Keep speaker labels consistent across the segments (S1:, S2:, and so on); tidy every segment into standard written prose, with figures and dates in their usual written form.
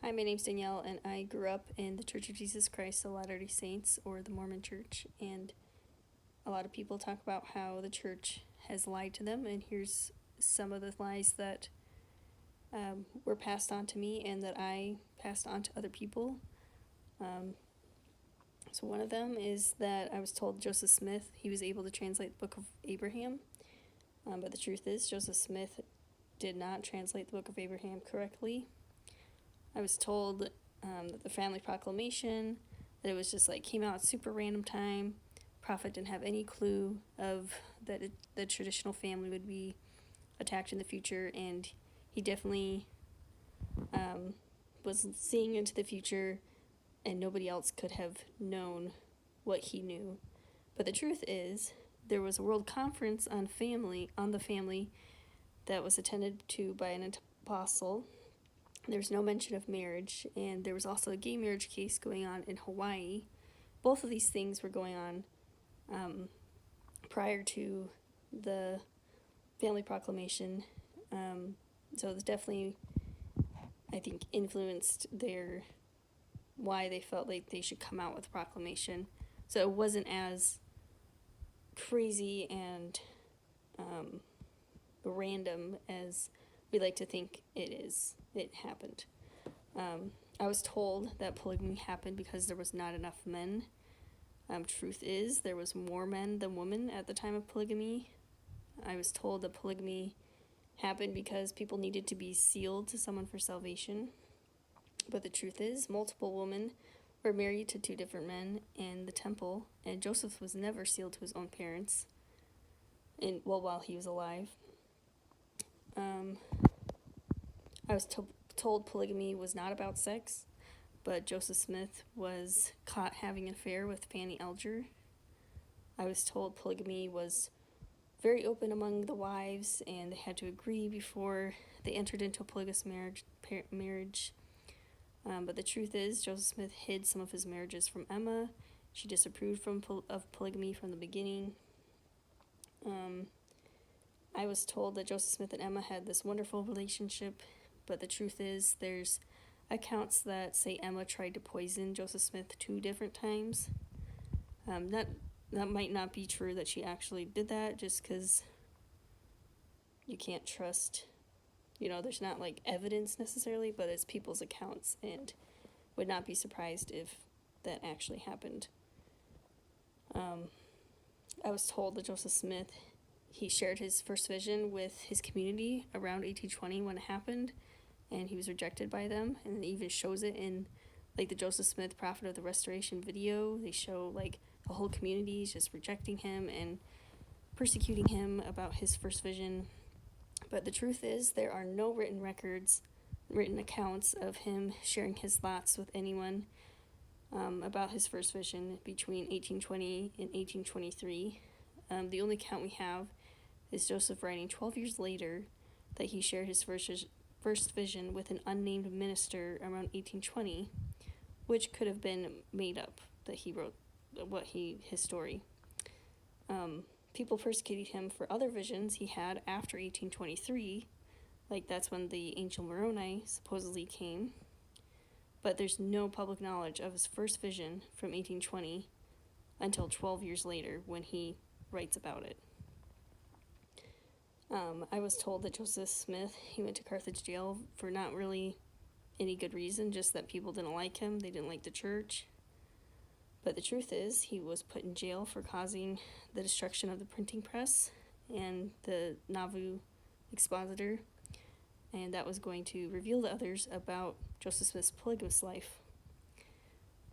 S1: Hi, my name's Danielle, and I grew up in the Church of Jesus Christ of Latter-day Saints, or the Mormon Church, and a lot of people talk about how the church has lied to them, and here's some of the lies that were passed on to me and that I passed on to other people. So one of them is that I was told Joseph Smith, he was able to translate the Book of Abraham, but the truth is Joseph Smith did not translate the Book of Abraham correctly. I was told that the family proclamation, that it was just like came out at super random time. Prophet didn't have any clue of that the traditional family would be attacked in the future, and he definitely was seeing into the future, and nobody else could have known what he knew. But the truth is, there was a world conference on the family that was attended to by an apostle. There's no mention of marriage, and there was also a gay marriage case going on in Hawaii. Both of these things were going on prior to the family proclamation, so it definitely, I think, influenced why they felt like they should come out with a proclamation. So it wasn't as crazy and random as we like to think it happened. I was told that polygamy happened because there was not enough men. Truth is, there was more men than women at the time of polygamy. I was told that polygamy happened because people needed to be sealed to someone for salvation. But the truth is, multiple women were married to two different men in the temple, and Joseph was never sealed to his own parents, while he was alive. I was told polygamy was not about sex, but Joseph Smith was caught having an affair with Fanny Alger. I was told polygamy was very open among the wives, and they had to agree before they entered into a polygamous marriage. But the truth is, Joseph Smith hid some of his marriages from Emma. She disapproved of polygamy from the beginning. I was told that Joseph Smith and Emma had this wonderful relationship, but the truth is, there's accounts that say Emma tried to poison Joseph Smith 2 different times. That might not be true that she actually did that, just because you can't trust, there's not like evidence necessarily, but it's people's accounts, and would not be surprised if that actually happened. I was told that Joseph Smith, he shared his first vision with his community around 1820 when it happened, and he was rejected by them, and it even shows it in like the Joseph Smith Prophet of the Restoration video. They show like the whole community is just rejecting him and persecuting him about his first vision. But the truth is, there are no written accounts of him sharing his thoughts with anyone about his first vision between 1820 and 1823. The only account we have is Joseph writing 12 years later that he shared his first vision with an unnamed minister around 1820, which could have been made up, that he wrote his story. People persecuted him for other visions he had after 1823, like that's when the angel Moroni supposedly came, but there's no public knowledge of his first vision from 1820 until 12 years later when he writes about it. I was told that Joseph Smith, he went to Carthage jail for not really any good reason, just that people didn't like him, they didn't like the church. But the truth is, he was put in jail for causing the destruction of the printing press and the Nauvoo expositor, and that was going to reveal to others about Joseph Smith's polygamous life.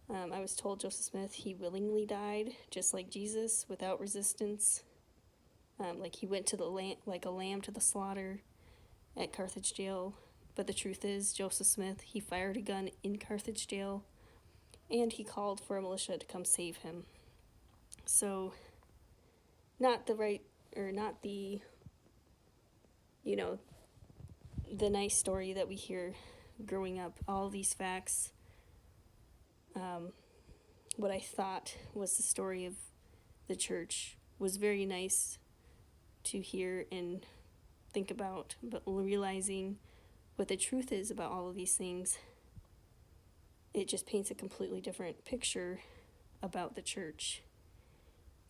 S1: I was told Joseph Smith, he willingly died, just like Jesus, without resistance. Like he went to like a lamb to the slaughter at Carthage jail. But the truth is, Joseph Smith, he fired a gun in Carthage jail, and he called for a militia to come save him. So, not the nice story that we hear growing up, all these facts. What I thought was the story of the church was very nice to hear and think about, but realizing what the truth is about all of these things it just paints a completely different picture about the church.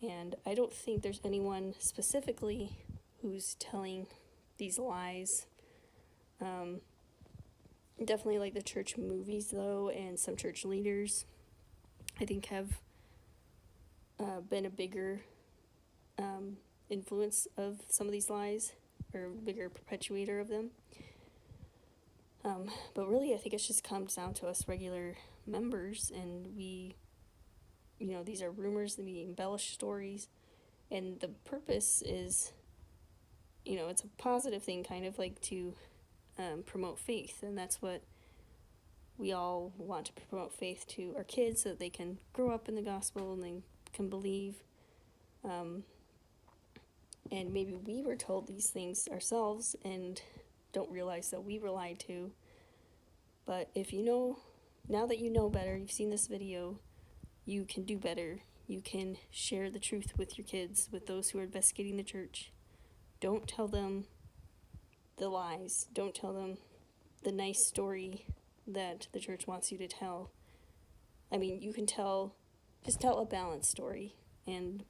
S1: And I don't think there's anyone specifically who's telling these lies. Definitely like the church movies, though, and some church leaders, I think, have been a bigger influence of some of these lies, or bigger perpetuator of them. But really, I think it just comes down to us regular members, and we, these are rumors, we embellish stories, and the purpose is, it's a positive thing, kind of like to promote faith, and that's what we all want to promote, faith to our kids, so that they can grow up in the gospel and they can believe. And maybe we were told these things ourselves and don't realize that we were lied to. But if now that you know better, you've seen this video, you can do better. You can share the truth with your kids, with those who are investigating the church. Don't tell them the lies. Don't tell them the nice story that the church wants you to tell. I mean, you can just tell a balanced story. And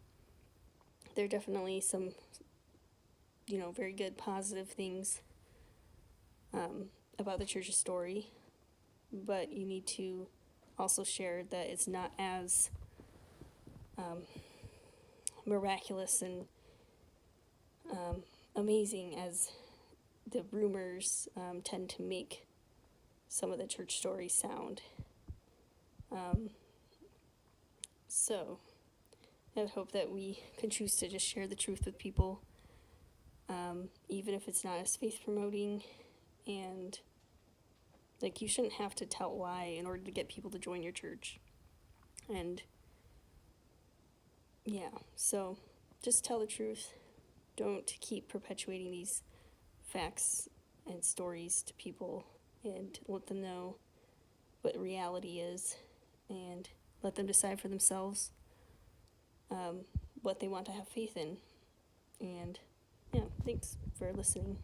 S1: there are definitely some, very good positive things about the church's story. But you need to also share that it's not as miraculous and amazing as the rumors tend to make some of the church stories sound. So I would hope that we can choose to just share the truth with people, even if it's not as faith promoting. And you shouldn't have to tell a lie in order to get people to join your church. And so just tell the truth. Don't keep perpetuating these facts and stories to people, and let them know what reality is, and let them decide for themselves what they want to have faith in. And thanks for listening.